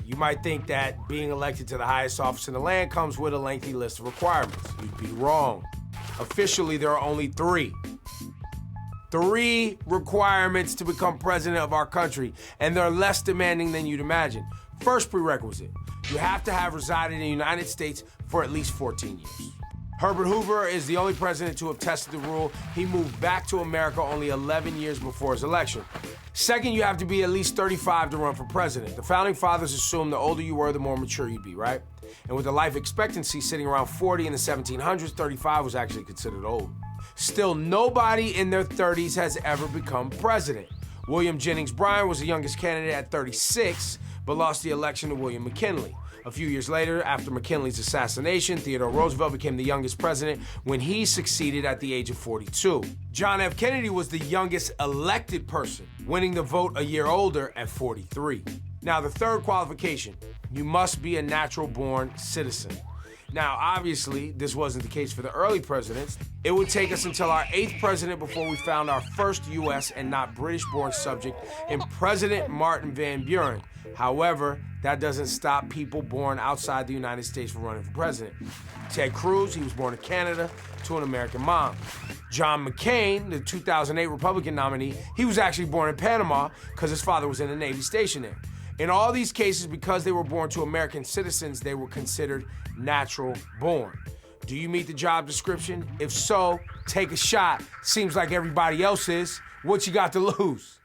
You might think that being elected to the highest office in the land comes with a lengthy list of requirements. You'd be wrong. Officially, there are only three. Three requirements to become president of our country, and they're less demanding than you'd imagine. First prerequisite, you have to have resided in the United States for at least 14 years. Herbert Hoover is the only president to have tested the rule. He moved back to America only 11 years before his election. Second, you have to be at least 35 to run for president. The founding fathers assumed the older you were, the more mature you'd be, right? And with the life expectancy sitting around 40 in the 1700s, 35 was actually considered old. Still, nobody in their 30s has ever become president. William Jennings Bryan was the youngest candidate at 36, but lost the election to William McKinley. A few years later, after McKinley's assassination, Theodore Roosevelt became the youngest president when he succeeded at the age of 42. John F. Kennedy was the youngest elected person, winning the vote a year older at 43. Now, the third qualification, you must be a natural-born citizen. Now, obviously, this wasn't the case for the early presidents. It would take us until our 8th president before we found our first U.S. and not British-born subject in President Martin Van Buren. However, that doesn't stop people born outside the United States from running for president. Ted Cruz, he was born in Canada to an American mom. John McCain, the 2008 Republican nominee, he was actually born in Panama because his father was in a Navy station there. In all these cases, because they were born to American citizens, they were considered natural born. Do you meet the job description? If so, take a shot. Seems like everybody else is. What you got to lose?